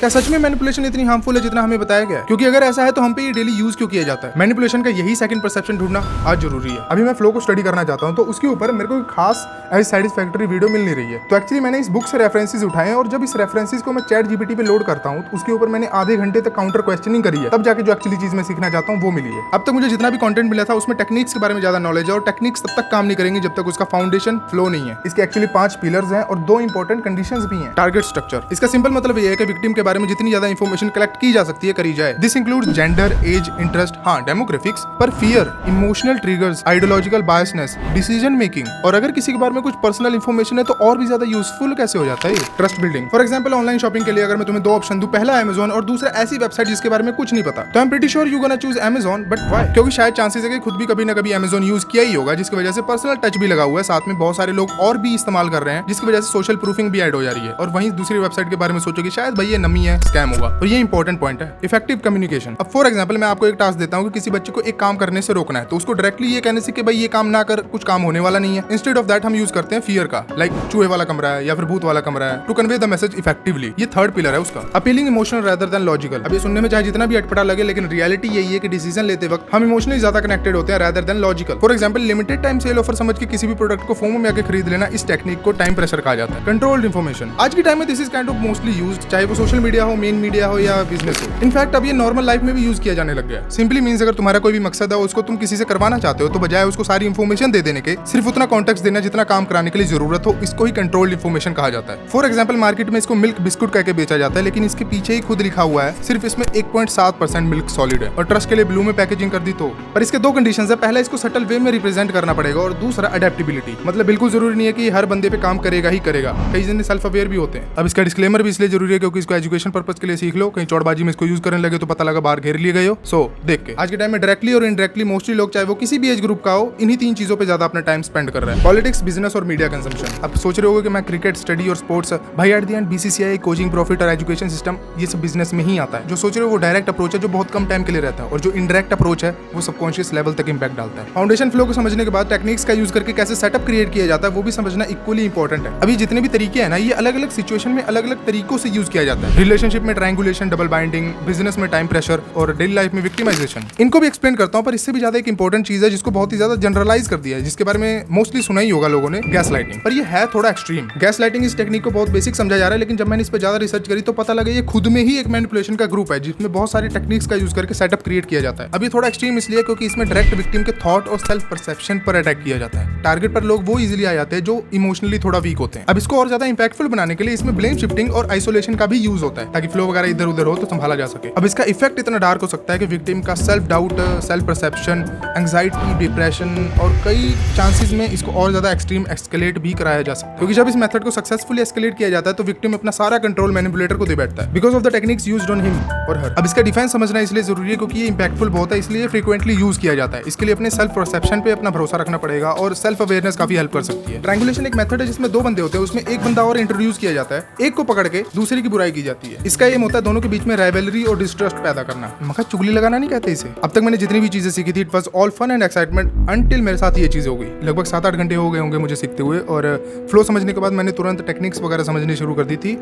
क्या सच में मैनिपुलेशन इतनी हार्मफुल है जितना हमें बताया गया है? क्योंकि अगर ऐसा है तो हम पे ये डेली यूज क्यों किया जाता है? मैनिपुलेशन का यही सेकंड परसेप्शन ढूंढना आज जरूरी है। अभी मैं फ्लो को स्टडी करना चाहता हूँ, तो उसके ऊपर मेरे को खास ऐसी सेटिस्फैक्टरी वीडियो मिल नहीं रही है। तो एक्चुअली मैंने इस बुक से रेफरेंसेस उठाए हैं, और जब इस रेफरेंसेस को मैं चैट जीपीटी पे लोड करता हूँ तो उसके ऊपर मैंने आधे घंटे तक काउंटर क्वेश्चनिंग करी है, तब जाके जो एक्चुअली चीज मैं सीखना चाहता हूँ वो मिली है। अब तक मुझे जितना भी कंटेंट मिला था उसमें टेक्निक्स के बारे में ज्यादा नॉलेज है, और टेक्निक्स तब तक काम नहीं करेंगे जब तक उसका फाउंडेशन फ्लो नहीं है। इसके एक्चुअली 5 पिलर्स हैं और 2 इंपॉर्टेंट कंडीशंस भी हैं। टारगेट स्ट्रक्चर, इसका सिंपल मतलब ये है कि विक्टिम के बारे में जितनी ज्यादा इंफॉर्मेशन कलेक्ट की जा सकती है करी जाए। This includes gender, age, interest, हाँ डेमोग्राफिक्स, पर fear, emotional triggers, ideological biasness, decision making, और अगर किसी के बारे में कुछ पर्सनल इंफॉर्मेशन है तो और भी ज्यादा यूजफुल कैसे हो जाता है। Trust building, for example online shopping के लिए अगर मैं तुम्हें 2 ऑप्शन दूं, पहला अमेज़न और दूसरा ऐसी वेबसाइट जिसके बारे में कुछ नहीं पता, तो I am pretty sure you gonna choose Amazon. But why? क्योंकि शायद चांसेस है कि खुद भी कभी ना कभी अमेज़न यूज किया ही होगा, जिसकी वजह से पर्सनल टच भी लगा हुआ है, साथ में बहुत सारे लोग और भी इस्तेमाल कर रहे हैं, जिसकी वजह से सोशल प्रूफिंग भी ऐड हो जा रही है। और वहीं दूसरी वेबसाइट के बारे में सोचो कि शायद भाई ये नमी है, स्कैम होगा। और ये इंपॉर्टेंट पॉइंट है, इफेक्टिव कम्युनिकेशन। अब फॉर एग्जांपल मैं आपको एक टास्क देता हूं कि किसी बच्चे को एक काम करने से रोकना है, तो उसको डायरेक्टली ये कहने से कि भाई ये काम ना कर, कुछ काम होने वाला नहीं है। इंस्टेड ऑफ दैट हम यूज करते हैं फियर का, लाइक चूहे वाला कमरा है या फिर भूत वाला कमरा है, to convey the message effectively. ये थर्ड पिलर है उसका। Appealing emotional rather than logical. अब ये सुनने में चाहे जितना भी अटपटा लगे, लेकिन रियलिटी यही है कि डिसीजन लेते वक्त हम इमोशनली ज्यादा कनेक्टेड होते हैं rather than logical. For example limited time cell offer समझ के किसी भी प्रोडक्ट को फोमो में आके खरीद लेना, इस टेक्निक को टाइम प्रेशर कहा जाता है। कंट्रोल्ड इन्फॉर्मेशन, आज के टाइम में this is kind of mostly used, चाहे वो सोशल मीडिया हो, मेन मीडिया हो या बिजनेस हो। इनफैक्ट अब ये नॉर्मल लाइफ में भी यूज किया जाने लग गया। सिंपली मींस अगर तुम्हारा कोई भी मकसद है, उसको तुम किसी से करवाना चाहते हो, तो बजाय उसको सारी इन्फॉर्मेशन दे देने के सिर्फ उतना कॉन्टेक्स्ट देना जितना काम कराने के लिए जरूरत हो, इसको ही कंट्रोल्ड इन्फॉर्मेशन कहा जाता है। फॉर एग्जांपल मार्केट में इसको मिल्क बिस्कुट कहकर बेचा जाता है, लेकिन इसके पीछे ही खुद लिखा हुआ है सिर्फ इसमें 1.7% मिल्क सॉलिड है, और ट्रस्ट के लिए ब्लू में पैकेजिंग कर दी तो। पर इसके 2 कंडीशंस है, पहला इसको सटल वे में रिप्रेजेंट करना पड़ेगा, और दूसरा अडेप्टेबिलिटी, मतलब बिल्कुल जरूरी नहीं है कि हर बंदे पे काम करेगा ही करेगा, कई जन सेल्फ अवेयर भी होते हैं। अब इसका डिस्क्लेमर भी इसलिए जरूरी है क्योंकि इसको एजुकेशन पर्पस के लिए सीख लो, कहीं चौड़बाजी में इसको यूज करने लगे तो पता लगा बाहर घेर लिए गए हो। सो देख के आज के टाइम में डायरेक्टली और इनडायरेक्टली मोस्टली लोग, चाहे वो किसी भी एज ग्रुप का हो, इन्हीं 3 चीजों पे ज्यादा अपना टाइम स्पेंड कर रहे हैं। पॉलिटिक्स, बिजनेस और मीडिया कंजम्पशन। अब सोच रहे होगे कि मैं क्रिकेट, स्टडी और स्पोर्ट्स, भाई eight the and BCCI, coaching, profit और एजुकेशन सिस्टम, ये सब बिजनेस में ही आता है। जो सोच रहे हो वो डायरेक्ट अप्रोच है जो बहुत कम टाइम के लिए रहता है, और जो इनडायरेक्ट अप्रोच है वो सबकॉन्शियस लेवल तक इंपैक्ट डालता है। फाउंडेशन फ्लो को समझने के बाद टेक्निक्स का यूज करके कैसे सेटअप क्रिएट किया जाता है वो भी समझना इक्वली इंपॉर्टेंट है। अभी जितने भी तरीके हैं ना, ये अलग अलग सिचुएशन में अलग अलग तरीकों से यूज किया जाता है। रिलेशनशिप में ट्रायंगुलेशन, डबल बाइंडिंग, बिजनेस में टाइम प्रेशर, और डेली लाइफ में विक्टिमाइजेशन। इनको भी एक्सप्लेन करता हूं, पर इससे भी ज्यादा एक इंपॉर्टेंट चीज है जिसको बहुत ही ज्यादा जनरलाइज कर दिया है, जिसके बारे में मोस्टली सुना ही होगा लोगों ने, गैस लाइटिंग। पर ये है थोड़ा एक्सट्रीम। गैस लाइटिंग इस टेक्निक को बहुत बेसिक समझा जा रहा है, लेकिन जब मैंने इस पर ज्यादा रिसर्च करी तो पता लगा ये खुद में ही एक मैनिपुलेशन का ग्रुप है, जिसमें बहुत सारी टेक्निक्स का यूज करके सेटअप क्रिएट किया जाता है। अभी थोड़ा एक्सट्रीम इसलिए क्योंकि इसमें डायरेक्ट विक्टिम के थॉट और सेल्फ परसेप्शन पर अटैक किया जाता है। टारगेट पर लोग वो इजीली आ जाते हैं जो इमोशनली थोड़ा वीक होते हैं। अब इसको और ज्यादा इंपैक्टफुल बनाने के लिए इसमें ब्लेम शिफ्टिंग और आइसोलेशन का भी यूज होता है, ताकि फ्लो वगैरह इधर उधर हो तो संभाला जा सके। अब इसका इफेक्ट इतना डार्क हो सकता है कि विक्टिम का self doubt, self perception, anxiety, depression, और कई चांसेस में इसको और ज्यादा एक्सट्रीम एस्केलेट भी कराया जा सकता है। क्योंकि जब इस मेथड को सक्सेसफुली एस्केलेट किया जाता है तो विक्टिम अपना सारा कंट्रोल मैनिपुलेटर को दे बैठता है, because of the techniques used on him और हर। अब इसका डिफेंस समझना इसलिए जरूरी है क्योंकि ये इंपैक्टफुल बहुत है, इसलिए फ्रीक्वेंटली यूज किया जाता है। इसके लिए अपने सेल्फ परसेप्शन पे अपना भरोसा रखना पड़ेगा, और सेल्फ अवेयरनेस काफी हेल्प कर सकती है। ट्रायंगुलेशन एक मेथड है जिसमें 2 बंदे होते हैं, उसमें एक बंदा और इंट्रोड्यूस किया जाता है, एक को पकड़ के दूसरे की बुराई की जाती है। इसका एम होता है दोनों के बीच में राइवलरी और डिस्ट्रस्ट पैदा करना। मगर चुगली लगाना नहीं कहते इसे। अब तक मैंने जितनी भी चीजें सीखी थी, it was all fun and excitement until मेरे साथ ये चीज हो गई। लगभग 7-8 घंटे हो गए होंगे मुझे सीखते हुए, और फ्लो समझने के बाद मैंने तुरंत टेक्निक्स वगैरह समझनी शुरू कर दी थी।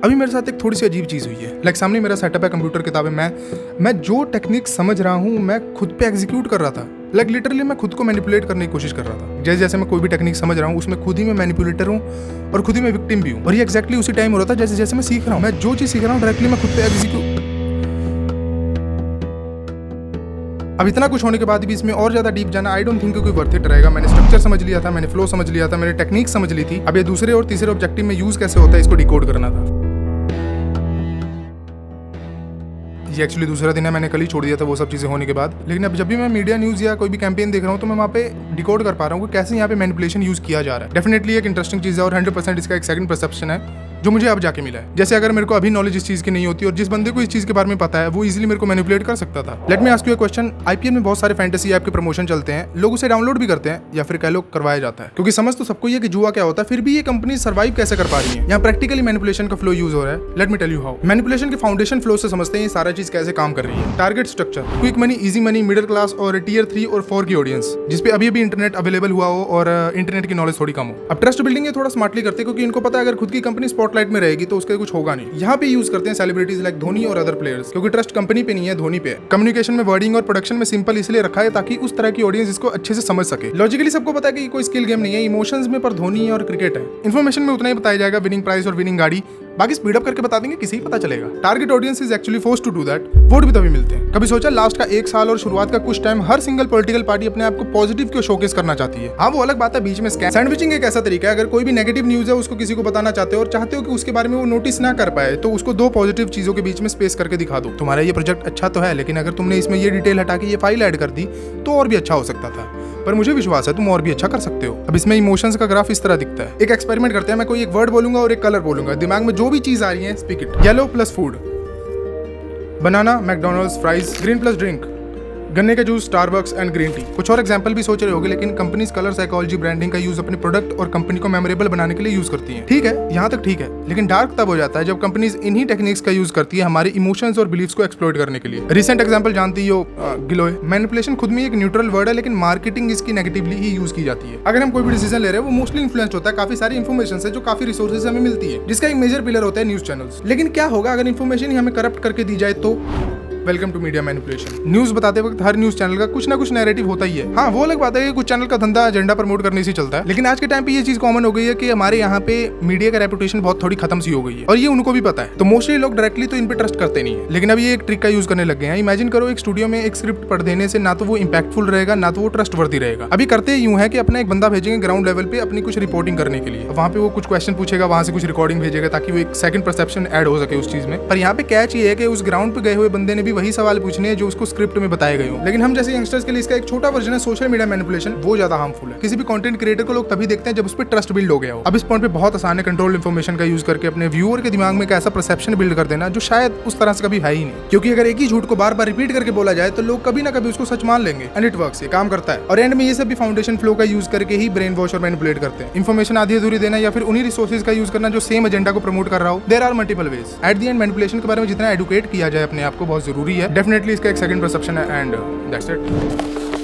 अभी मेरे साथ एक थोड़ी सी अजीब चीज़ हुई है। लाइक सामने मेरा सेटअप है, कंप्यूटर, किताबें, मैं जो टेक्निक समझ रहा हूँ मैं खुद पे एग्जीक्यूट कर रहा था। लाइक लिटरली मैं खुद को मैनिपुलेट करने की कोशिश कर रहा था। जैसे जैसे मैं कोई भी टेक्निक समझ रहा हूँ उसमें खुद ही मैं मैनिपुलेटर हूँ और खुद ही मैं विक्टिम भी हूँ। और ये एक्जैक्टली उसी टाइम हो रहा था जैसे जैसे मैं सीख रहा हूँ। मैं जो चीज़ सीख रहा हूँ डायरेक्टली मैं खुद पे एग्जीक्यूट। अब इतना कुछ होने के बाद भी इसमें और ज्यादा डीप जाना आई डोंट थिंक कोई वर्थ इट रहेगा। मैंने स्ट्रक्चर समझ लिया था, मैंने फ्लो समझ लिया था, मैंने टेक्निक समझ ली थी। अब ये दूसरे और तीसरे ऑब्जेक्टिव में यूज कैसे होता है इसको डिकोड करना था। ये एक्चुअली दूसरा दिन है, मैंने कल ही छोड़ दिया था वो सब चीज़ें होने के बाद। लेकिन अब जब भी मैं मीडिया न्यूज़ या कोई भी कैंपेन देख रहा हूँ तो मैं वहाँ पे डिकोड कर पा रहा हूँ कि कैसे यहाँ पे मैनिपुलेशन यूज़ किया जा रहा है। डेफिनेटली एक इंटरेस्टिंग चीज़ है, और 100% इसका एक सेकंड परसेप्शन है जो मुझे अब जाके मिला है। जैसे अगर मेरे को अभी नॉलेज इस चीज़ की नहीं होती और जिस बंदे को इस चीज़ के बारे में पता है वो इजीली मेरे को मैनिपुलेट कर सकता था। Let me ask you a question. IPL में बहुत सारे फैंटेसी ऐप के प्रमोशन चलते हैं, लोग उसे डाउनलोड भी करते हैं या फिर कह लो करवाया जाता है, क्योंकि समझ तो सबको ये कि जुआ क्या होता है, फिर भी ये कंपनी सर्वाइव कैसे कर पा रही है। यहाँ प्रैक्टिकली मैनिपुलेशन का फ्लो यूज हो रहा है। Let me tell you how. Manipulation के फाउंडेशन फ्लो से समझते हैं ये सारा चीज कैसे काम कर रही है। Target structure, quick money, easy money, middle class और टियर 3 और 4 की ऑडियंस, जिसपे अभी अभी इंटरनेट अवेलेबल हुआ हो और इंटरनेट की नॉलेज थोड़ी कम हो। अब ट्रस्ट बिल्डिंग ये थोड़ा स्मार्टली करते हैं क्योंकि इनको पता है अगर खुद की कंपनी स्पॉट स्पॉटलाइट में रहेगी तो उसका कुछ होगा नहीं। यहाँ पे यूज करते हैं सेलिब्रिटीज लाइक धोनी और अदर प्लेयर्स, क्योंकि ट्रस्ट कंपनी पे नहीं है, धोनी पे है। कम्युनिकेशन में वर्डिंग और प्रोडक्शन में सिंपल इसलिए रखा है ताकि उस तरह की ऑडियंस इसको अच्छे से समझ सके। लॉजिकली सबको पता है कि कोई स्किल गेम नहीं है, इमोशंस में पर धोनी और क्रिकेट है। इन्फॉर्मेशन में उतना ही बताया जाएगा, विनिंग प्राइस और विनिंग गाड़ी, बाकी स्पीड अप करके बता देंगे, किसी ही पता चलेगा। Target audience is actually forced to do that. Vote भी तभी मिलते हैं। कभी सोचा लास्ट का 1 साल और शुरुआत का कुछ टाइम हर सिंगल पॉलिटिकल पार्टी अपने आप को पॉजिटिव क्यों शोकेस करना चाहती है? हाँ, वो अलग बात है, बीच में स्कैम सैंडविचिंग एक ऐसा तरीका है, अगर कोई भी नेगेटिव न्यूज है उसको किसी को बताना चाहते हो और चाहते हो कि उसके बारे में वो नोटिस ना कर पाए, तो उसको 2 पॉजिटिव चीजों के बीच में स्पेस करके दिखा दो। तुम्हारा ये प्रोजेक्ट अच्छा तो है, लेकिन अगर तुमने इसमें ये डिटेल हटा के ये फाइल ऐड कर दी तो और भी अच्छा हो सकता था, पर मुझे विश्वास है तुम और भी अच्छा कर सकते हो। अब इसमें इमोशंस का ग्राफ इस तरह दिखता है। एक एक्सपेरिमेंट करते हैं, मैं कोई एक वर्ड बोलूंगा और एक कलर बोलूंगा, दिमाग में जो भी चीज आ रही है speak it. Yellow plus food, banana, McDonald's, fries, green plus drink, गन्ने का juice, Starbucks and green tea. कुछ और एग्जांपल भी सोच रहे होंगे, लेकिन कंपनीज कलर साइकोलॉजी ब्रांडिंग का यूज अपने प्रोडक्ट और कंपनी को मेमोरेबल बनाने के लिए यूज करती हैं। ठीक है, यहाँ तक ठीक है, लेकिन डार्क तब हो जाता है जब कंपनीज इन्हीं टेक्निक्स का यूज करती है हमारे इमोशंस और बिलीव्स को एक्सप्लॉइट करने के लिए। रिसेंट एग्जांपल जानती हो, गिलोय। मैनिपुलेशन खुद में एक न्यूट्रल वर्ड है, लेकिन मार्केटिंग इसकी नेगेटिवली ही यूज की जाती है। अगर हम कोई भी डिसीजन ले रहे हैं, वो मोस्टली इन्फ्लुएंस्ड होता है काफी सारी इन्फॉर्मेशन से, जो काफी रिसोर्सेज हमें मिलती है, जिसका एक मेजर पिलर होता है न्यूज चैनल्स। लेकिन क्या होगा अगर इन्फॉर्मेशन ही हमें करप्ट करके दी जाए तो? Welcome to media manipulation. News बताते वक्त हर न्यूज चैनल का कुछ ना कुछ नैरेटिव होता ही है। हाँ, वो अलग बात है कि कुछ चैनल का धंधा एजेंडा प्रमोट करने से चलता है, लेकिन आज के टाइम पे ये चीज कॉमन हो गई है कि हमारे यहाँ पे मीडिया का रेपुटेशन बहुत थोड़ी खत्म सी हो गई है, और ये उनको भी पता है। तो मोस्टली लोग डायरेक्टली तो इन पे ट्रस्ट करते नहीं है, लेकिन अब ये एक ट्रिक का यूज करने लग गए हैं। इमेजिन करो, एक स्टूडियो में एक स्क्रिप्ट पढ़ देने से ना तो वो इंपैक्टफुल रहेगा, ना तो वो ट्रस्टवर्दी रहेगा। अभी करते यूं है कि अपना एक बंदा भेजेंगे ग्राउंड लेवल पे अपनी कुछ रिपोर्टिंग करने के लिए, वहाँ पे वो कुछ क्वेश्चन पूछेगा, वहाँ से कुछ रिकॉर्डिंग भेजेगा ताकि वो एक सेकंड परसेप्शन ऐड हो सके उस चीज में। पर यहाँ पे कैच ये है कि उस ग्राउंड पे गए हुए बंदे ने भी वही सवाल पूछने जो उसको स्क्रिप्ट में बताए गए हो। लेकिन हम जैसे यंगस्टर्स के लिए इसका एक छोटा वर्जन है सोशल मीडिया मैनिपुलेशन, वो ज्यादा हार्मफुल है। किसी भी कंटेंट क्रिएटर को लोग तभी देखते हैं जब उस पर ट्रस्ट बिल्ड हो गया हो। अब इस पॉइंट पे बहुत आसान है कंट्रोल इन्फॉर्मेशन का यूज करके अपने व्यूअर के दिमाग में एक ऐसा परसेप्शन बिल्ड कर देना जो शायद उस तरह से कभी है ही नहीं, क्योंकि अगर एक ही झूठ को बार बार रिपीट करके बोला जाए तो लोग कभी ना कभी उसको सच मान लेंगे। एंड इट वर्क्स, ये काम करता है। और एंड में ये सब भी फाउंडेशन फ्लो का यूज करके ही ब्रेन वॉश और मैनिपुलेट करते हैं। इन्फॉर्मेशन आधी अधूरी देना या फिर उन्हीं रिसोर्सेज का यूज करना जो सेम एजेंडा को प्रमोट कर रहा हो। There are multiple ways. At the end manipulation के बारे में जितना एडुकेट किया जाए अपने आप को बहुत जरूरी है। डेफिनेटली इसका एक सेकंड परसेप्शन है, एंड दैट्स इट।